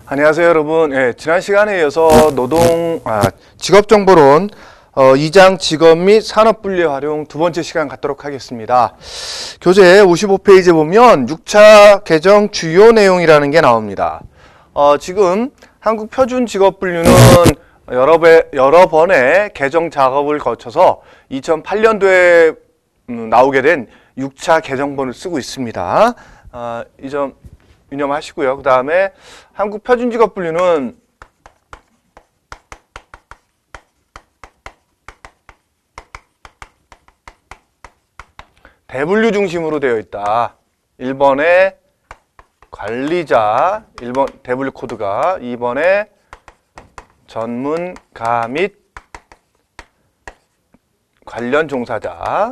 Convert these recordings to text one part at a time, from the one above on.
안녕하세요, 여러분. 지난 시간에 이어서 직업정보론 2장 직업 및 산업분리 활용 두 번째 시간 갖도록 하겠습니다. 교재 55페이지에 보면 6차 개정 주요 내용이라는 게 나옵니다. 지금 한국 표준 직업분류는 여러 번의 개정 작업을 거쳐서 2008년도에 나오게 된 6차 개정본을 쓰고 있습니다. 이 점 유념하시고요. 그 다음에 한국 표준직업분류는 대분류 중심으로 되어 있다. 1번에 관리자, 1번 대분류 코드가, 2번에 전문가 및 관련 종사자,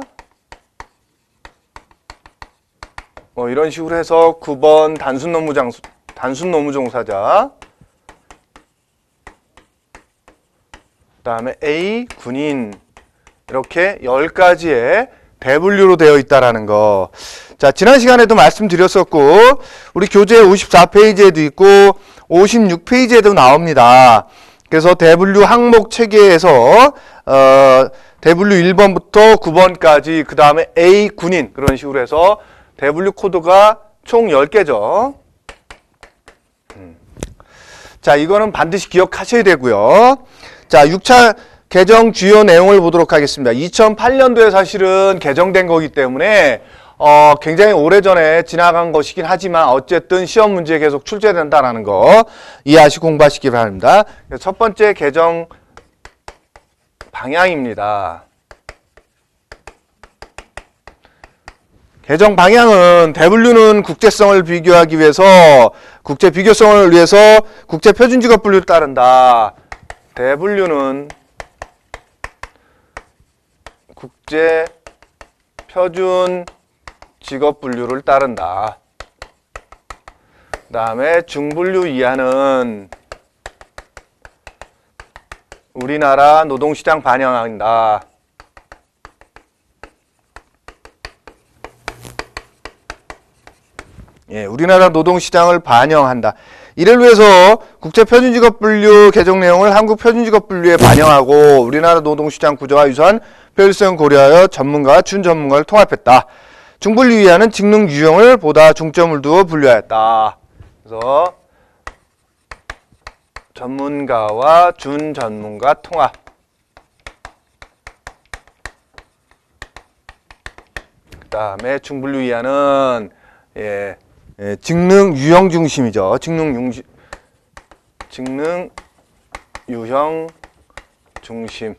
이런 식으로 해서 9번 단순 노무 종사자, 그 다음에 A 군인, 이렇게 10가지의 대분류로 되어 있다라는 거. 자, 지난 시간에도 말씀드렸었고, 우리 교재 54페이지에도 있고 56페이지에도 나옵니다. 그래서 대분류 항목 체계에서 대분류 1번부터 9번까지, 그 다음에 A 군인, 그런 식으로 해서 대분류 코드가 총 10개죠. 자, 이거는 반드시 기억하셔야 되고요. 자, 6차 개정 주요 내용을 보도록 하겠습니다. 2008년도에 사실은 개정된 거기 때문에 굉장히 오래전에 지나간 것이긴 하지만 어쨌든 시험 문제에 계속 출제된다는 거 이해하시고 공부하시기 바랍니다. 첫 번째 개정 방향입니다. 개정 방향은 대분류는 국제성을 비교하기 위해서, 국제 비교성을 위해서 국제 표준 직업 분류를 따른다. 대분류는 국제 표준 직업 분류를 따른다. 그 다음에 중분류 이하는 우리나라 노동시장 반영한다. 우리나라 노동시장을 반영한다. 이를 위해서 국제표준직업분류 개정 내용을 한국표준직업분류에 반영하고 우리나라 노동시장 구조와 유사한 효율성을 고려하여 전문가와 준전문가를 통합했다. 중분류 이하는 직능 유형을 보다 중점을 두어 분류하였다. 그래서 전문가와 준전문가 통합. 그 다음에 중분류 이하는 직능 유형 중심이죠. 직능 유형 중심.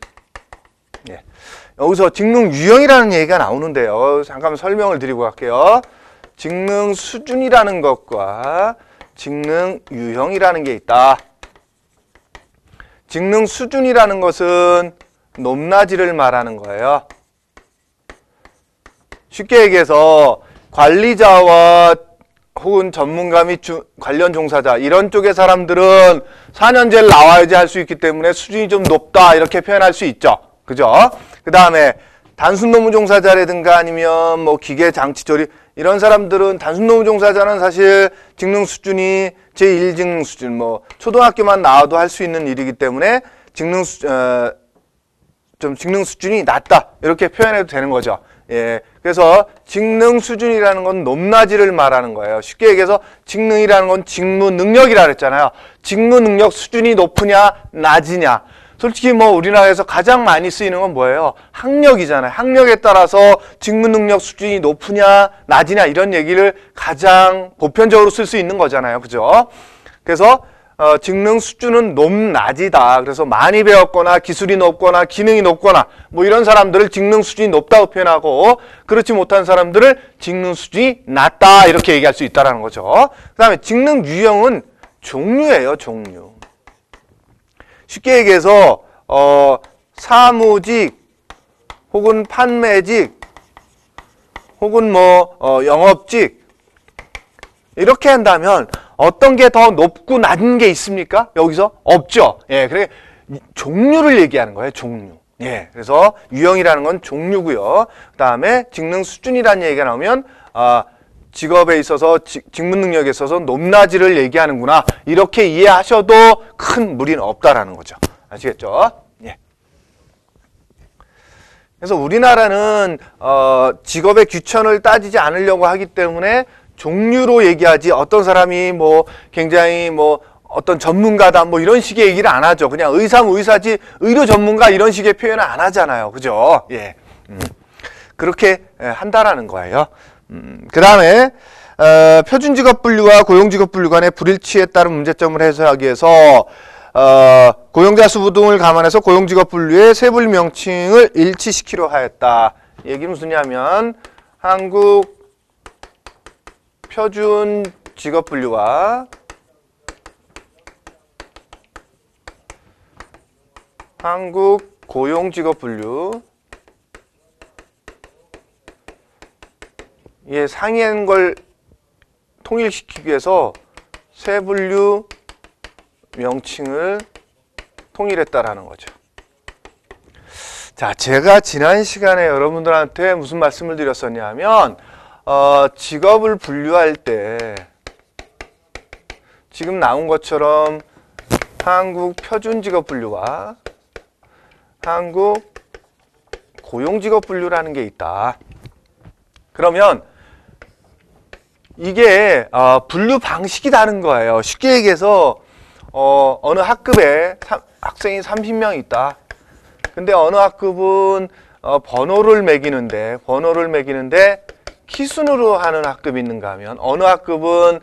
여기서 직능 유형이라는 얘기가 나오는데요. 잠깐 설명을 드리고 갈게요. 직능 수준이라는 것과 직능 유형이라는 게 있다. 직능 수준이라는 것은 높낮이를 말하는 거예요. 쉽게 얘기해서 관리자와 혹은 전문가 및 관련 종사자, 이런 쪽의 사람들은 4년제를 나와야지 할 수 있기 때문에 수준이 좀 높다, 이렇게 표현할 수 있죠. 그죠? 그 다음에 단순 노무 종사자라든가 아니면 뭐 기계 장치 조립, 이런 사람들은, 단순 노무 종사자는 사실 직능 수준이 제1직능 수준, 뭐 초등학교만 나와도 할 수 있는 일이기 때문에 직능 수준이 낮다, 이렇게 표현해도 되는 거죠. 그래서 직능 수준이라는 건 높낮이를 말하는 거예요. 쉽게 얘기해서 직능이라는 건 직무 능력이라 그랬잖아요. 직무 능력 수준이 높으냐 낮으냐. 솔직히 뭐 우리나라에서 가장 많이 쓰이는 건 뭐예요? 학력이잖아요. 학력에 따라서 직무 능력 수준이 높으냐 낮으냐, 이런 얘기를 가장 보편적으로 쓸 수 있는 거잖아요. 그죠? 그래서 직능 수준은 높낮이다. 그래서 많이 배웠거나 기술이 높거나 기능이 높거나 뭐 이런 사람들을 직능 수준이 높다고 표현하고, 그렇지 못한 사람들을 직능 수준이 낮다, 이렇게 얘기할 수 있다는 거죠. 그 다음에 직능 유형은 종류예요. 종류. 쉽게 얘기해서 사무직 혹은 판매직 혹은 영업직, 이렇게 한다면 어떤 게 더 높고 낮은 게 있습니까? 여기서 없죠. 그래 종류를 얘기하는 거예요. 종류. 그래서 유형이라는 건 종류고요. 그 다음에 직능 수준이라는 얘기가 나오면 직업에 있어서 직무 능력에 있어서 높낮이를 얘기하는구나. 이렇게 이해하셔도 큰 무리는 없다라는 거죠. 아시겠죠? 예. 그래서 우리나라는 직업의 규천을 따지지 않으려고 하기 때문에 종류로 얘기하지 어떤 사람이 뭐 굉장히 뭐 어떤 전문가다 뭐 이런 식의 얘기를 안 하죠. 그냥 의사면 의사지 의료 전문가 이런 식의 표현을 안 하잖아요. 그죠? 예. 그렇게 한다라는 거예요. 그 다음에 표준직업분류와 고용직업분류 간의 불일치에 따른 문제점을 해소하기 위해서 고용자 수 등을 감안해서 고용직업분류의 세분류 명칭을 일치시키려 하였다. 이 얘기는 무슨냐면 한국 표준직업분류와 한국 고용직업분류 예, 상이한 걸 통일시키기 위해서 세 분류 명칭을 통일했다라는 거죠. 자, 제가 지난 시간에 여러분들한테 무슨 말씀을 드렸었냐면 직업을 분류할 때 지금 나온 것처럼 한국 표준직업분류와 한국 고용직업분류라는 게 있다. 그러면 이게 분류 방식이 다른 거예요. 쉽게 얘기해서 어느 학급에 학생이 30명 있다. 근데 어느 학급은 번호를 매기는데 키순으로 하는 학급이 있는가 하면 어느 학급은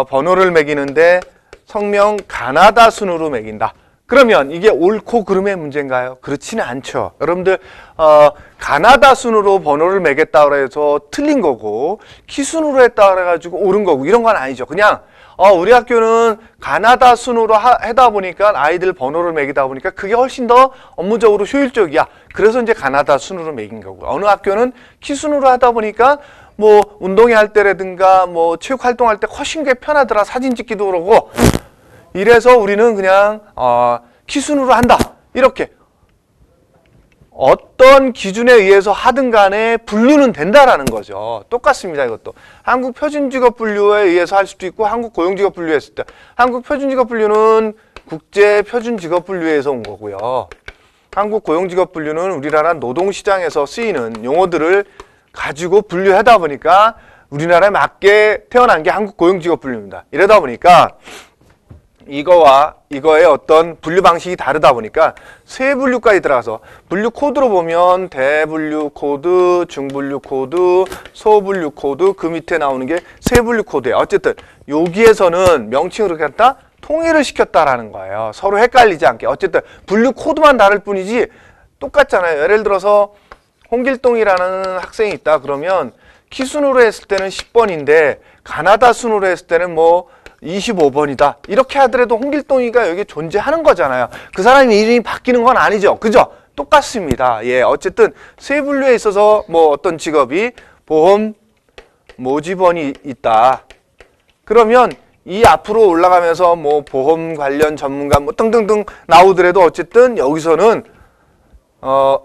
번호를 매기는데 성명 가나다 순으로 매긴다. 그러면 이게 옳고 그름의 문제인가요? 그렇지는 않죠. 여러분들 가나다 순으로 번호를 매겠다 그래서 틀린 거고 키순으로 했다 그래가지고 옳은 거고 이런 건 아니죠. 그냥 우리 학교는 가나다 순으로 하다 보니까 아이들 번호를 매기다 보니까 그게 훨씬 더 업무적으로 효율적이야. 그래서 이제 가나다 순으로 매긴 거고 어느 학교는 키순으로 하다 보니까 뭐 운동회 할 때라든가 뭐 체육 활동할 때 훨씬 게 편하더라. 사진 찍기도 그러고 이래서 우리는 그냥 키순으로 한다. 이렇게 어떤 기준에 의해서 하든 간에 분류는 된다라는 거죠. 똑같습니다. 이것도 한국 표준직업분류에 의해서 할 수도 있고 한국 고용직업분류에 했을 때 한국 표준직업분류는 국제 표준직업분류에서 온 거고요. 한국 고용직업분류는 우리나라 노동시장에서 쓰이는 용어들을 가지고 분류하다 보니까 우리나라에 맞게 태어난 게 한국 고용직업분류입니다. 이러다 보니까 이거와 이거의 어떤 분류 방식이 다르다 보니까 세 분류까지 들어가서 분류 코드로 보면 대분류 코드, 중분류 코드, 소분류 코드 그 밑에 나오는 게 세 분류 코드예요. 어쨌든 여기에서는 명칭을 그렇게 했다? 통일을 시켰다라는 거예요. 서로 헷갈리지 않게. 어쨌든 분류 코드만 다를 뿐이지 똑같잖아요. 예를 들어서 홍길동이라는 학생이 있다 그러면 키순으로 했을 때는 10번인데 가나다 순으로 했을 때는 뭐 25번이다. 이렇게 하더라도 홍길동이가 여기 존재하는 거잖아요. 그 사람 이름이 바뀌는 건 아니죠. 그죠? 똑같습니다. 예, 어쨌든 세 분류에 있어서 뭐 어떤 직업이 보험 모집원이 있다. 그러면 이 앞으로 올라가면서 뭐 보험 관련 전문가 뭐 등등등 나오더라도 어쨌든 여기서는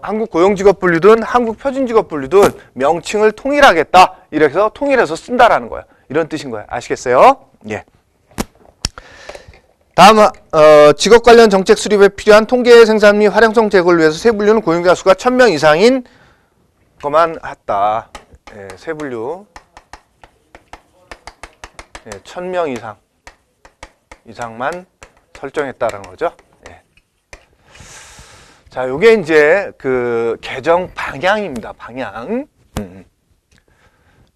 한국 고용직업분류든 한국 표준직업분류든 명칭을 통일하겠다. 이래서 통일해서 쓴다라는 거예요. 이런 뜻인 거예요. 아시겠어요? 예. 다음 직업 관련 정책 수립에 필요한 통계 생산 및 활용성 제고를 위해서 세 분류는 고용자 수가 1000명 이상인 것만 했다. 예, 세 분류 1000명 이상만 설정했다라는 거죠. 예. 자, 요게 이제 그 개정 방향입니다. 방향.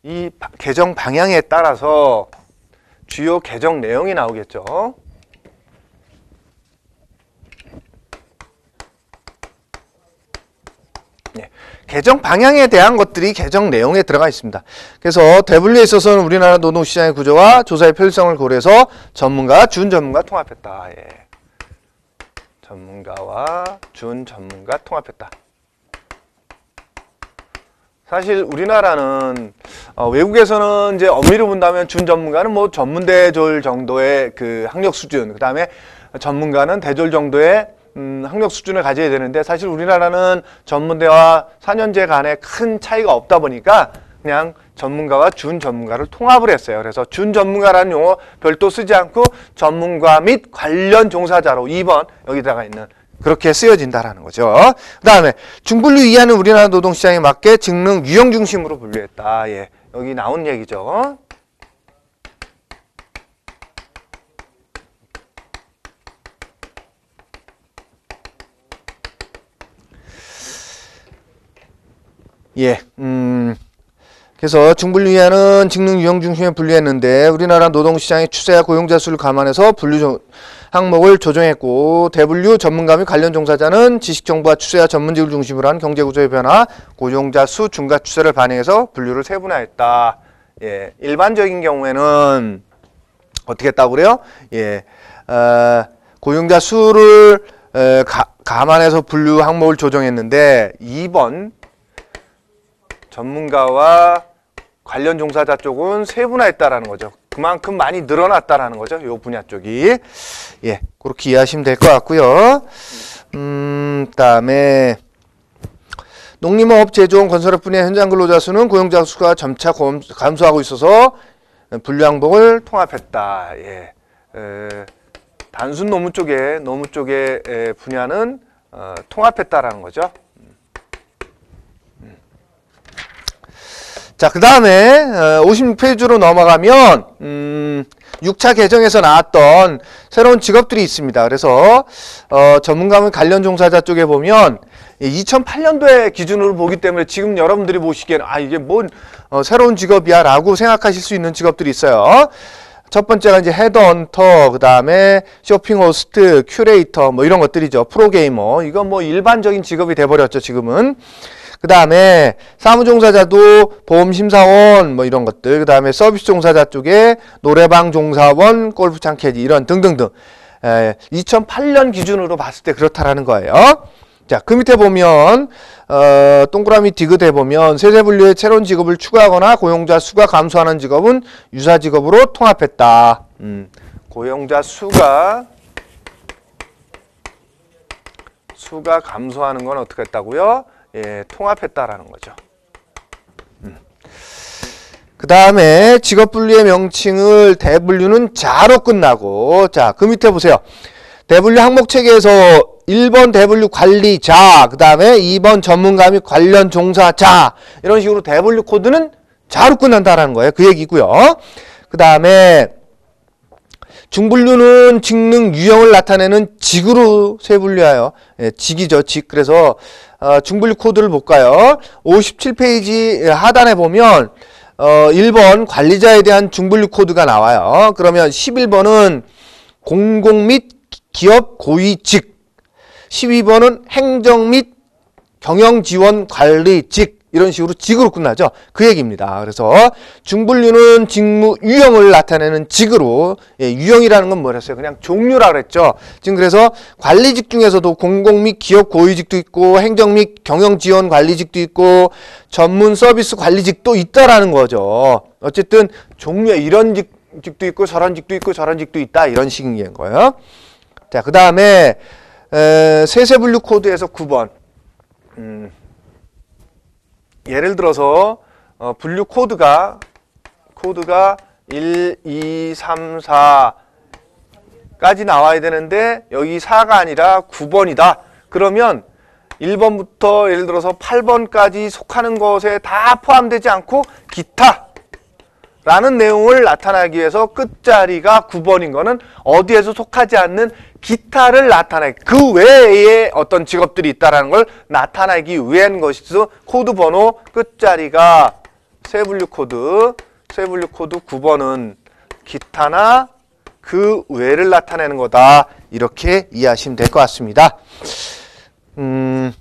이 개정 방향에 따라서 주요 개정 내용이 나오겠죠. 개정 방향에 대한 것들이 개정 내용에 들어가 있습니다. 그래서 대분류에 있어서는 우리나라 노동시장의 구조와 조사의 편리성을 고려해서 전문가, 준전문가 통합했다. 예. 전문가와 준전문가 통합했다. 사실 우리나라는 외국에서는 이제 엄밀히 본다면 준전문가는 뭐 전문대졸 정도의 그 학력 수준, 그 다음에 전문가는 대졸 정도의 학력 수준을 가져야 되는데 사실 우리나라는 전문대와 4년제 간에 큰 차이가 없다 보니까 그냥 전문가와 준전문가를 통합을 했어요. 그래서 준전문가라는 용어 별도 쓰지 않고 전문가 및 관련 종사자로 2번 여기다가 있는 그렇게 쓰여진다라는 거죠. 그 다음에 중분류 이하는 우리나라 노동시장에 맞게 직능 유형 중심으로 분류했다. 예, 여기 나온 얘기죠. 예, 그래서 중분류 이하는 직능 유형 중심에 분류했는데 우리나라 노동시장의 추세와 고용자 수를 감안해서 분류 항목을 조정했고, 대분류 전문가 및 관련 종사자는 지식 정보와 추세와 전문직을 중심으로 한 경제 구조의 변화, 고용자 수 증가 추세를 반영해서 분류를 세분화했다. 예, 일반적인 경우에는 어떻게 했다고 그래요? 예, 고용자 수를 감안해서 분류 항목을 조정했는데 2번 전문가와 관련 종사자 쪽은 세분화했다라는 거죠. 그만큼 많이 늘어났다라는 거죠. 요 분야 쪽이. 예, 그렇게 이해하시면 될 것 같고요. 그다음에 농림업, 제조업, 건설업 분야 현장 근로자 수는 고용자 수가 점차 감소하고 있어서 분류 항목을 통합했다. 예, 단순 노무 쪽의 분야는 통합했다라는 거죠. 자, 그 다음에 56페이지로 넘어가면 6차 개정에서 나왔던 새로운 직업들이 있습니다. 그래서 전문가 및 관련 종사자 쪽에 보면 2008년도에 기준으로 보기 때문에 지금 여러분들이 보시기에는 이게 뭔 새로운 직업이야 라고 생각하실 수 있는 직업들이 있어요. 첫 번째가 이제 헤드헌터, 그 다음에 쇼핑 호스트, 큐레이터 뭐 이런 것들이죠. 프로게이머. 이건 뭐 일반적인 직업이 돼버렸죠, 지금은. 그 다음에 사무종사자도 보험심사원 뭐 이런 것들, 그 다음에 서비스 종사자 쪽에 노래방 종사원, 골프장 캐디 이런 등등등 2008년 기준으로 봤을 때 그렇다라는 거예요. 자, 그 밑에 보면 동그라미 디귿에 보면 세세분류의 새로운 직업을 추가하거나 고용자 수가 감소하는 직업은 유사 직업으로 통합했다. 고용자 수가 감소하는 건 어떻게 했다고요? 예, 통합했다라는 거죠. 그 다음에 직업 분류의 명칭을 대분류는 자로 끝나고, 자, 그 밑에 보세요. 대분류 항목 체계에서 1번 대분류 관리자, 그 다음에 2번 전문가 및 관련 종사자, 이런 식으로 대분류 코드는 자로 끝난다라는 거예요. 그 얘기고요. 그 다음에 중분류는 직능 유형을 나타내는 직으로 세분류하여, 예, 직이죠, 직. 그래서 중분류 코드를 볼까요? 57페이지 하단에 보면 1번 관리자에 대한 중분류 코드가 나와요. 그러면 11번은 공공 및 기업 고위직, 12번은 행정 및 경영지원 관리직, 이런 식으로 직으로 끝나죠. 그 얘기입니다. 그래서 중분류는 직무 유형을 나타내는 직으로, 예, 유형이라는 건 뭐랬어요? 그냥 종류라 그랬죠. 지금 그래서 관리직 중에서도 공공 및 기업 고위직도 있고 행정 및 경영지원 관리직도 있고 전문 서비스 관리직도 있다라는 거죠. 어쨌든 종류에 이런 직도 있고 저런 직도 있고 저런 직도 있다, 이런 식인 거예요. 자, 그 다음에 세세분류 코드에서 9번 예를 들어서 분류 코드가 1, 2, 3, 4까지 나와야 되는데 여기 4가 아니라 9번이다. 그러면 1번부터 예를 들어서 8번까지 속하는 것에 다 포함되지 않고 기타 라는 내용을 나타나기 위해서 끝자리가 9번인 거는 어디에서 속하지 않는 기타를 그 외에 어떤 직업들이 있다는 걸 나타내기 위한 것이죠. 코드 번호 끝자리가 세분류 코드 9번은 기타나 그 외를 나타내는 거다. 이렇게 이해하시면 될 것 같습니다. 그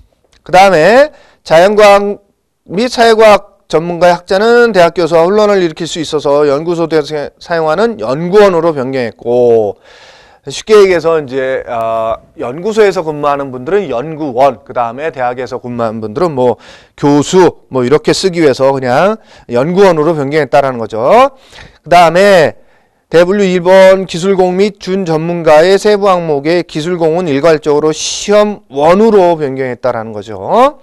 다음에 자연과학 및 사회과학 전문가의 학자는 대학 교수와 혼란을 일으킬 수 있어서 연구소에서 사용하는 연구원으로 변경했고, 쉽게 얘기해서 이제 연구소에서 근무하는 분들은 연구원, 그 다음에 대학에서 근무하는 분들은 뭐 교수 뭐 이렇게 쓰기 위해서 그냥 연구원으로 변경했다라는 거죠. 그 다음에 대분류 2번 기술공 및 준전문가의 세부 항목의 기술공은 일괄적으로 시험원으로 변경했다라는 거죠.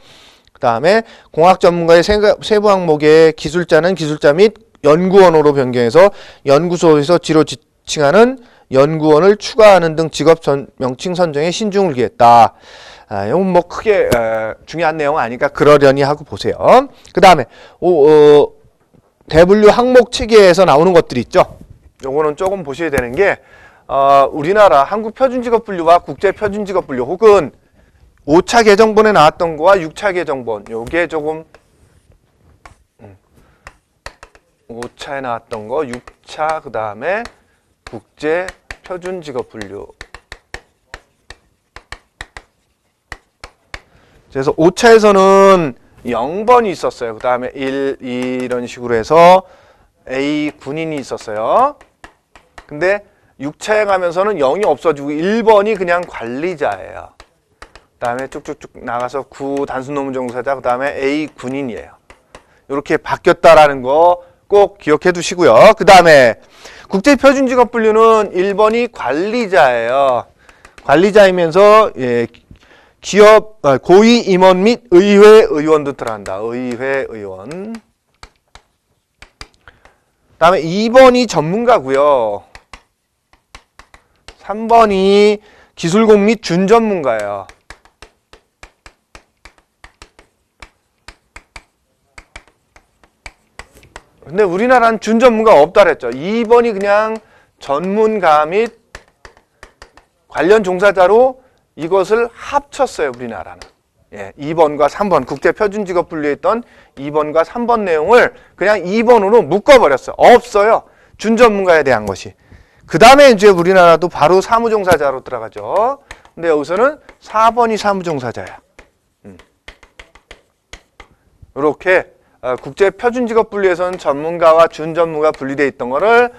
그 다음에 공학 전문가의 세부 항목의 기술자는 기술자 및 연구원으로 변경해서 연구소에서 지로 지칭하는 연구원을 추가하는 등 직업 명칭 선정에 신중을 기했다. 이건 뭐 크게 중요한 내용은 아니니까 그러려니 하고 보세요. 그 다음에 대분류 항목 체계에서 나오는 것들이 있죠. 요거는 조금 보셔야 되는 게 우리나라 한국표준직업분류와 국제표준직업분류 혹은 5차 개정본에 나왔던 거와 6차 개정본 요게 조금 5차에 나왔던 거 6차 그 다음에 국제표준직업분류 그래서 5차에서는 0번이 있었어요. 그 다음에 1, 2 이런 식으로 해서 A 군인이 있었어요. 근데 6차에 가면서는 0이 없어지고 1번이 그냥 관리자예요. 그 다음에 쭉쭉쭉 나가서 9 단순노무종사자 그 다음에 A 군인이에요. 이렇게 바뀌었다라는 거 꼭 기억해 두시고요. 그 다음에 국제표준직업분류는 1번이 관리자예요. 관리자이면서 기업 고위 임원 및 의회 의원도 들어간다. 의회 의원. 다음에 2번이 전문가고요. 3번이 기술공 및 준전문가예요. 근데 우리나라는 준전문가가 없다 그랬죠. 2번이 그냥 전문가 및 관련 종사자로 이것을 합쳤어요. 우리나라는. 2번과 3번 국제표준직업분류에 있던 2번과 3번 내용을 그냥 2번으로 묶어버렸어요. 없어요. 준전문가에 대한 것이. 그 다음에 이제 우리나라도 바로 사무종사자로 들어가죠. 근데 여기서는 4번이 사무종사자야. 이렇게 국제표준직업분류에서는 전문가와 준전문가 분리되어 있던 거를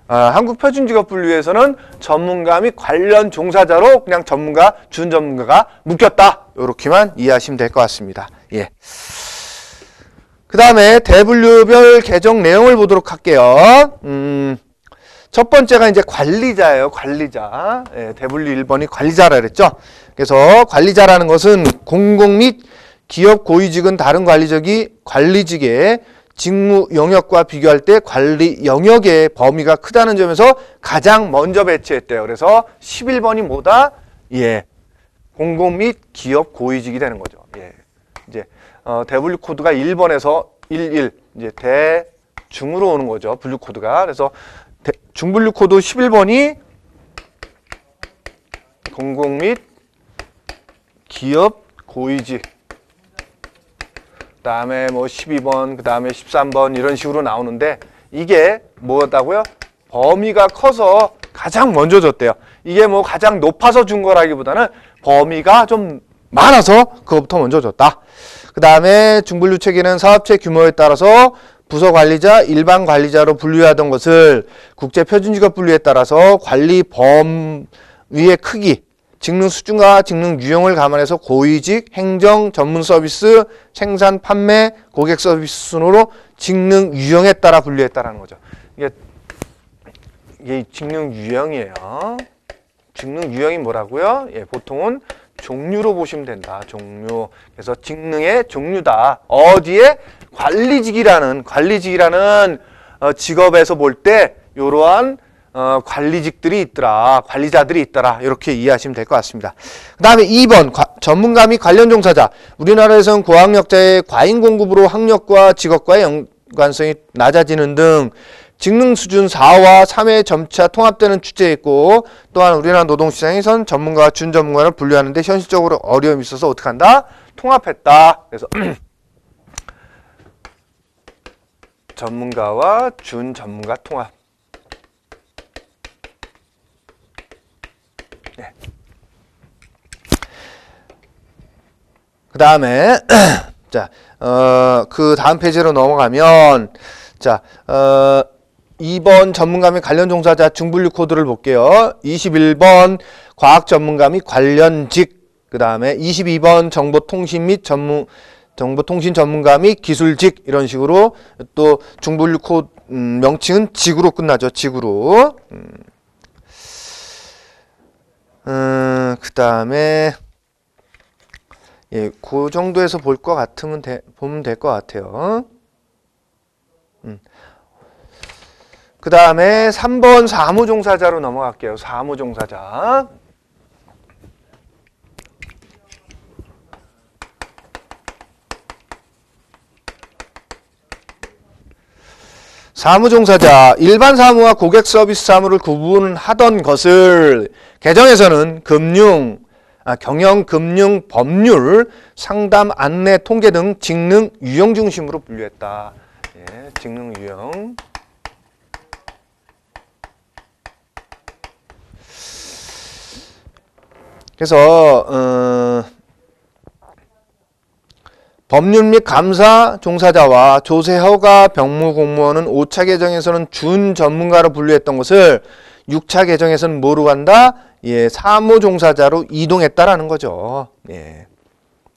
한국표준직업분류에서는 전문가 및 관련 종사자로 그냥 전문가, 준전문가가 묶였다. 이렇게만 이해하시면 될 것 같습니다. 예. 그 다음에 대분류별 개정 내용을 보도록 할게요. 첫 번째가 이제 관리자예요. 관리자. 대분류 1번이 관리자라 그랬죠. 그래서 관리자라는 것은 공공 및 기업 고위직은 다른 관리직의 직무 영역과 비교할 때 관리 영역의 범위가 크다는 점에서 가장 먼저 배치했대요. 그래서 11번이 뭐다? 공공 및 기업 고위직이 되는 거죠. 이제 대분류 코드가 1번에서 11 이제 대중으로 오는 거죠. 분류 코드가. 그래서 중분류 코드 11번이 공공 및 기업 고위직 그 다음에 뭐 12번, 그 다음에 13번 이런 식으로 나오는데 이게 뭐였다고요? 범위가 커서 가장 먼저 줬대요. 이게 뭐 가장 높아서 준 거라기보다는 범위가 좀 많아서 그것부터 먼저 줬다. 그 다음에 중분류 체계는 사업체 규모에 따라서 부서 관리자, 일반 관리자로 분류하던 것을 국제표준직업 분류에 따라서 관리 범위의 크기, 직능 수준과 직능 유형을 감안해서 고위직, 행정, 전문 서비스, 생산, 판매, 고객 서비스 순으로 직능 유형에 따라 분류했다라는 거죠. 이게 직능 유형이에요. 직능 유형이 뭐라고요? 보통은 종류로 보시면 된다. 종류. 그래서 직능의 종류다. 어디에? 관리직이라는 직업에서 볼 때 이러한 관리직들이 있더라. 관리자들이 있더라. 이렇게 이해하시면 될 것 같습니다. 그 다음에 2번 전문가 및 관련 종사자. 우리나라에서는 고학력자의 과잉 공급으로 학력과 직업과의 연관성이 낮아지는 등 직능 수준 4와 3에 점차 통합되는 추세에 있고, 또한 우리나라 노동시장에선 전문가와 준전문가를 분류하는데 현실적으로 어려움이 있어서 어떻게 한다? 통합했다. 그래서 전문가와 준전문가 통합. 네. 그 다음에 자, 그 다음 페이지로 넘어가면 자, 2번 전문가 및 관련 종사자 중분류 코드를 볼게요. 21번 과학 전문가 및 관련직, 그 다음에 22번 정보통신 및 정보통신 전문가 및 기술직, 이런 식으로 또 중분류 코드 명칭은 직으로 끝나죠. 직으로. 그 다음에 예, 그 정도에서 볼 것 같으면 보면 될 것 같아요. 그 다음에 3번 사무종사자로 넘어갈게요. 사무종사자. 사무종사자, 일반 사무와 고객 서비스 사무를 구분하던 것을 개정에서는 경영, 금융, 법률, 상담, 안내, 통계 등 직능, 유형 중심으로 분류했다. 예, 직능, 유형. 그래서 법률 및 감사 종사자와 조세 허가 병무 공무원은 5차 개정에서는 준 전문가로 분류했던 것을 6차 개정에서는 뭐로 간다? 예, 사무 종사자로 이동했다라는 거죠. 예.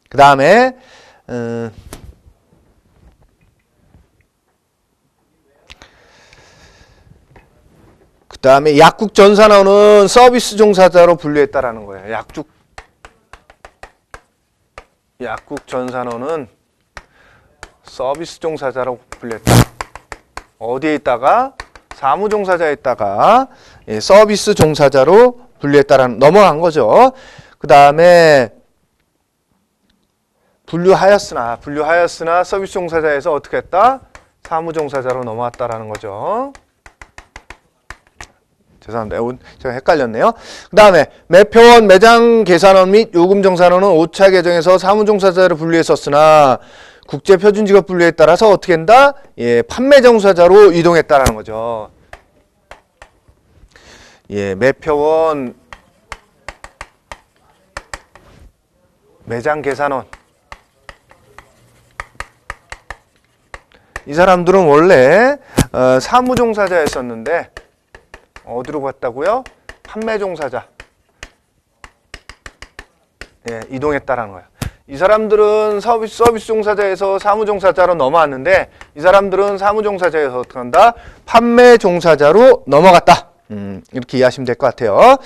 그 다음에 약국 전산원은 서비스 종사자로 분류했다라는 거예요. 약국 전산원은 서비스 종사자로 분류했다. 어디에 있다가? 사무 종사자에 있다가 예, 서비스 종사자로 분류했다라는 넘어간 거죠. 그 다음에 분류하였으나 서비스 종사자에서 어떻게 했다? 사무 종사자로 넘어왔다라는 거죠. 죄송합니다. 제가 헷갈렸네요. 그 다음에 매표원, 매장 계산원 및 요금 정산원은 5차 개정에서 사무종사자를 분류했었으나 국제표준직업 분류에 따라서 어떻게 한다? 예, 판매 종사자로 이동했다라는 거죠. 예, 매표원, 매장 계산원. 이 사람들은 원래 사무종사자였었는데 어디로 갔다고요? 판매 종사자. 예, 이동했다라는 거예요. 이 사람들은 서비스 종사자에서 사무 종사자로 넘어왔는데 이 사람들은 사무 종사자에서 어떻게 한다? 판매 종사자로 넘어갔다. 이렇게 이해하시면 될 것 같아요.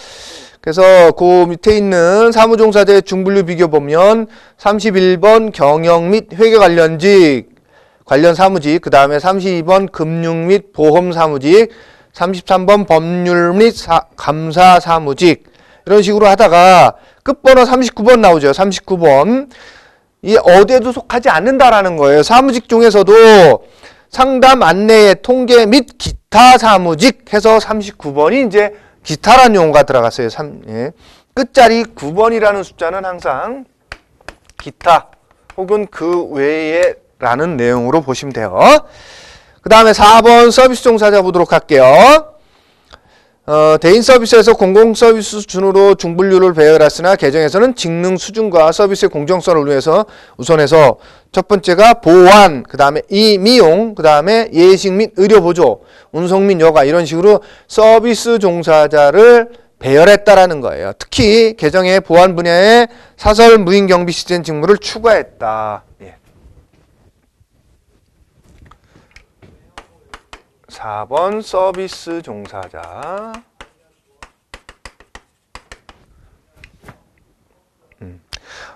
그래서 그 밑에 있는 사무 종사자의 중분류 비교 보면 31번 경영 및 회계 관련 사무직, 그 다음에 32번 금융 및 보험 사무직, 33번 법률 및 감사 사무직 이런 식으로 하다가 끝번호 39번 나오죠. 39번. 이 어디에도 속하지 않는다라는 거예요. 사무직 중에서도 상담, 안내, 통계 및 기타 사무직 해서 39번이 이제 기타라는 용어가 들어갔어요. 예. 끝자리 9번이라는 숫자는 항상 기타 혹은 그 외에 라는 내용으로 보시면 돼요. 그 다음에 4번 서비스 종사자 보도록 할게요. 대인 서비스에서 공공 서비스 수준으로 중분류를 배열했으나 개정에서는 직능 수준과 서비스의 공정성을 위해서 우선해서 첫 번째가 보안, 그 다음에 미용, 그 다음에 예식 및 의료보조, 운송 및 여가 이런 식으로 서비스 종사자를 배열했다라는 거예요. 특히 개정에 보안 분야의 사설 무인 경비 시스템 직무를 추가했다. 예. 4번 서비스 종사자.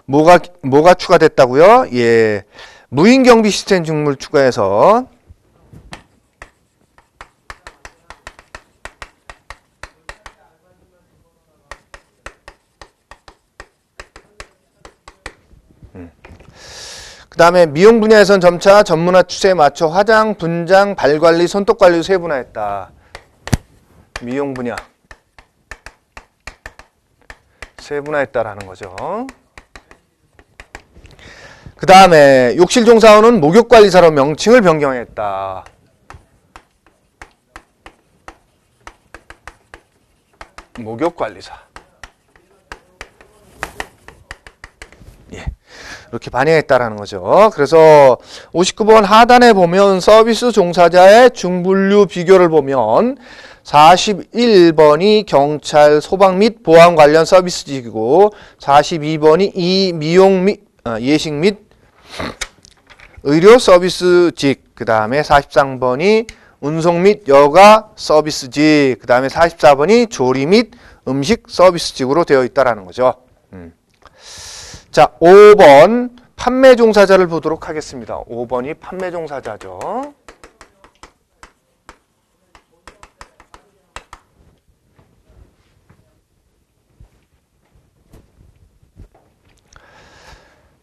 뭐가 추가됐다고요? 예. 무인 경비 시스템 직무를 추가해서 그 다음에 미용 분야에선 점차 전문화 추세에 맞춰 화장, 분장, 발관리, 손톱관리를 세분화했다. 미용 분야 세분화했다라는 거죠. 그 다음에 욕실종사원은 목욕관리사로 명칭을 변경했다. 목욕관리사. 예. 이렇게 반영했다라는 거죠. 그래서 59번 하단에 보면 서비스 종사자의 중분류 비교를 보면 41번이 경찰, 소방 및 보안 관련 서비스직이고 42번이 미용 및 예식 및 의료 서비스직, 그 다음에 43번이 운송 및 여가 서비스직, 그 다음에 44번이 조리 및 음식 서비스직으로 되어 있다라는 거죠. 자, 5번 판매 종사자를 보도록 하겠습니다. 5번이 판매 종사자죠.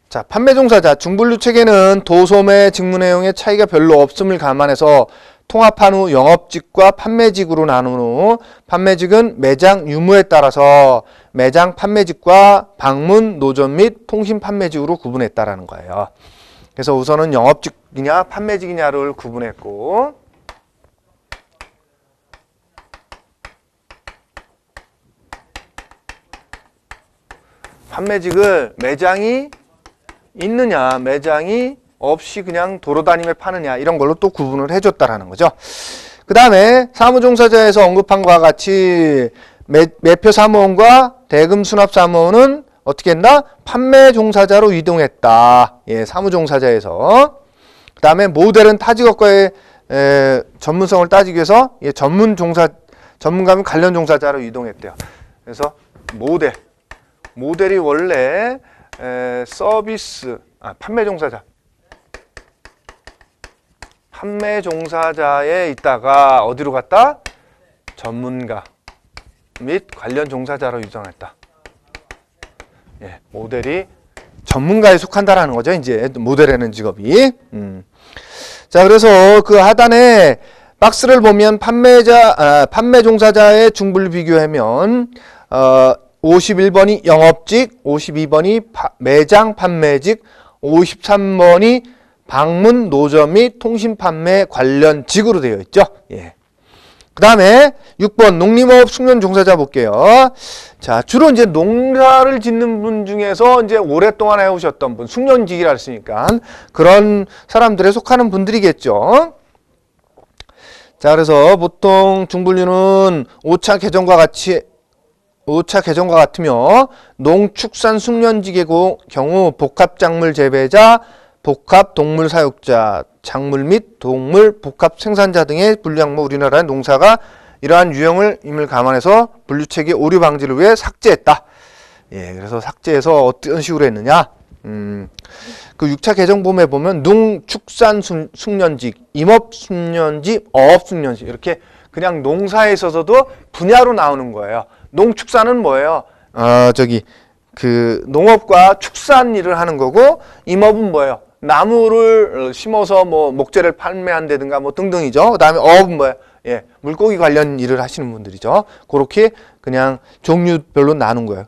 자, 판매 종사자 중분류 체계는 도소매 직무 내용의 차이가 별로 없음을 감안해서 통합한 후 영업직과 판매직으로 나눈 후 판매직은 매장 유무에 따라서 매장 판매직과 방문, 노점 및 통신 판매직으로 구분했다라는 거예요. 그래서 우선은 영업직이냐 판매직이냐를 구분했고, 판매직을 매장이 있느냐 매장이 없이 그냥 도로다니며 파느냐 이런 걸로 또 구분을 해줬다라는 거죠. 그 다음에 사무종사자에서 언급한 것과 같이 매표 사무원과 대금 수납 사무원은 어떻게 했나? 판매 종사자로 이동했다. 예, 사무종사자에서. 그 다음에 모델은 타직업과의 전문성을 따지기 위해서 전문가 및 관련 종사자로 이동했대요. 그래서 모델이 원래 판매 종사자에 있다가 어디로 갔다? 전문가 및 관련 종사자로 이동했다. 예, 모델이 전문가에 속한다라는 거죠. 이제 모델이라는 직업이. 자, 그래서 그 하단에 박스를 보면 판매 종사자의 중분류 비교하면 51번이 영업직, 52번이 매장 판매직, 53번이 방문, 노점 및 통신 판매 관련직으로 되어 있죠. 예. 그 다음에 6번 농림업 숙련 종사자 볼게요. 자, 주로 이제 농사를 짓는 분 중에서 이제 오랫동안 해오셨던 분, 숙련직이라 했으니까 그런 사람들에 속하는 분들이겠죠. 자, 그래서 보통 중분류는 5차 개정과 같으며 농축산 숙련직의 경우 복합작물 재배자, 복합동물 사육자, 작물 및 동물 복합 생산자 등의 분류 항목 우리나라의 농사가 이러한 유형을 감안해서 분류체계 오류 방지를 위해 삭제했다. 예, 그래서 삭제해서 어떤 식으로 했느냐? 그 6차 개정본에 보면 농축산 숙련직, 임업 숙련직, 어업 숙련직 이렇게 그냥 농사에 있어서도 분야로 나오는 거예요. 농축산은 뭐예요? 농업과 축산 일을 하는 거고, 임업은 뭐예요? 나무를 심어서 뭐 목재를 판매한다든가 뭐 등등이죠. 그 다음에 어업은 뭐예요? 예, 물고기 관련 일을 하시는 분들이죠. 그렇게 그냥 종류별로 나눈 거예요.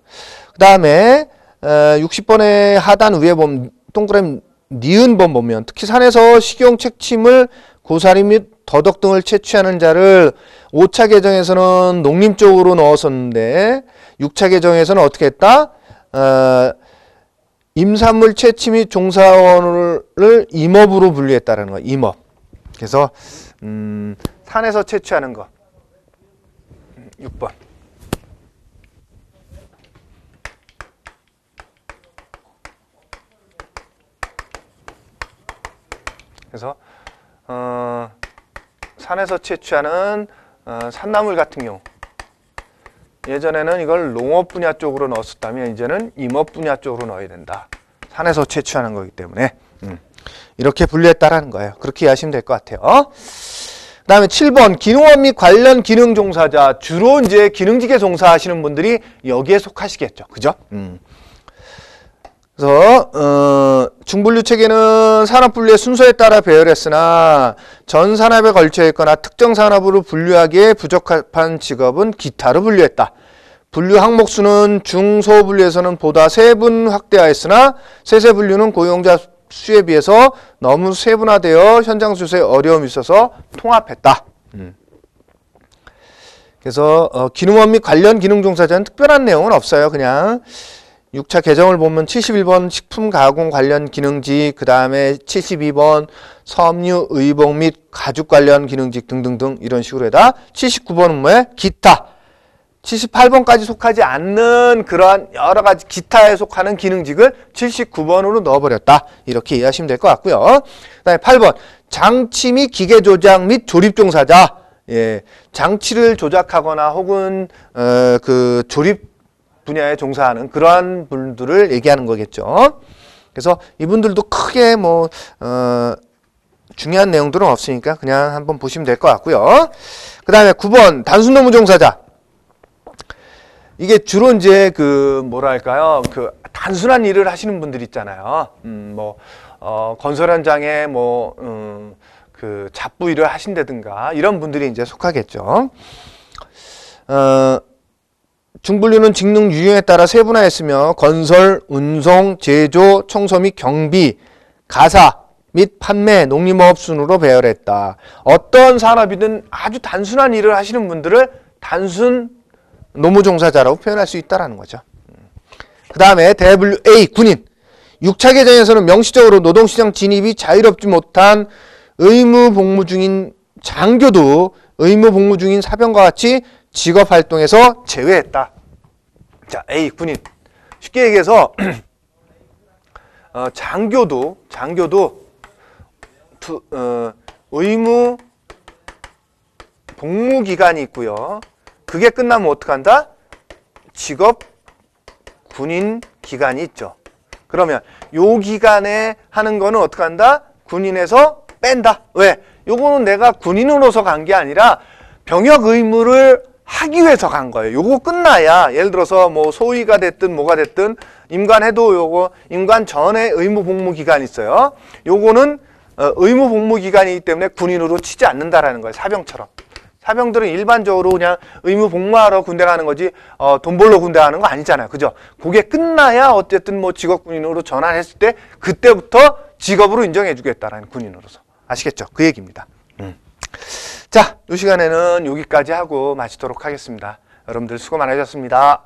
그 다음에 60번의 하단 위에 보면 동그라미 니은번 보면 특히 산에서 식용 채침을 고사리 및 더덕 등을 채취하는 자를 5차 개정에서는 농림 쪽으로 넣었었는데 6차 개정에서는 어떻게 했다? 임산물 채취 및 종사원을 임업으로 분류했다는 거예요. 임업. 그래서 산에서 채취하는 거. 6번. 그래서 산에서 채취하는 산나물 같은 경우 예전에는 이걸 농업 분야 쪽으로 넣었다면 이제는 임업 분야 쪽으로 넣어야 된다. 산에서 채취하는 거기 때문에 이렇게 분류했다라는 거예요. 그렇게 이해하시면 될 것 같아요. 그 다음에 7번 기농업 및 관련 기능 종사자, 주로 이제 기능직에 종사하시는 분들이 여기에 속하시겠죠. 그죠? 그래서 중분류 체계는 산업 분류의 순서에 따라 배열했으나 전 산업에 걸쳐 있거나 특정 산업으로 분류하기에 부적합한 직업은 기타로 분류했다. 분류 항목 수는 중소 분류에서는 보다 세분 확대하였으나 세세 분류는 고용자 수에 비해서 너무 세분화되어 현장 수수에 어려움이 있어서 통합했다. 그래서 기능업 및 관련 기능 종사자는 특별한 내용은 없어요. 그냥 6차 개정을 보면 71번 식품 가공 관련 기능직, 그 다음에 72번 섬유, 의복 및 가죽 관련 기능직 등등등 이런 식으로 해다 79번은 뭐예요? 기타. 78번까지 속하지 않는 그러한 여러 가지 기타에 속하는 기능직을 79번으로 넣어버렸다. 이렇게 이해하시면 될 것 같고요. 그 다음에 8번 장치 및 기계 조작 및 조립 종사자. 예, 장치를 조작하거나 혹은 그 조립 분야에 종사하는 그러한 분들을 얘기하는 거겠죠. 그래서 이분들도 크게 뭐 중요한 내용들은 없으니까 그냥 한번 보시면 될 것 같고요. 그 다음에 9번 단순 노무 종사자. 이게 주로 이제 그 뭐랄까요, 그 단순한 일을 하시는 분들 있잖아요. 건설 현장에 그 잡부 일을 하신다든가 이런 분들이 이제 속하겠죠. 중분류는 직능 유형에 따라 세분화했으며 건설, 운송, 제조, 청소 및 경비, 가사 및 판매, 농림업 순으로 배열했다. 어떤 산업이든 아주 단순한 일을 하시는 분들을 단순 노무종사자라고 표현할 수 있다는 거죠. 그 다음에 WA 군인. 6차 개정에서는 명시적으로 노동시장 진입이 자유롭지 못한 의무 복무 중인 장교도 의무 복무 중인 사병과 같이 직업활동에서 제외했다. 자, A 군인. 쉽게 얘기해서 장교도 의무 복무 기간이 있고요. 그게 끝나면 어떡한다? 직업 군인 기간이 있죠. 그러면 요 기간에 하는 거는 어떡한다? 군인에서 뺀다. 왜? 요거는 내가 군인으로서 간 게 아니라 병역 의무를 하기 위해서 간 거예요. 요거 끝나야 예를 들어서 뭐 소위가 됐든 뭐가 됐든 임관해도 요거 임관 전에 의무 복무 기간이 있어요. 요거는 의무 복무 기간이기 때문에 군인으로 치지 않는다라는 거예요. 사병처럼. 사병들은 일반적으로 그냥 의무 복무하러 군대 가는 거지 돈 벌러 군대 가는 거 아니잖아요. 그죠? 그게 끝나야 어쨌든 뭐 직업 군인으로 전환했을 때 그때부터 직업으로 인정해 주겠다라는 군인으로서. 아시겠죠? 그 얘기입니다. 자, 이 시간에는 여기까지 하고 마치도록 하겠습니다. 여러분들 수고 많으셨습니다.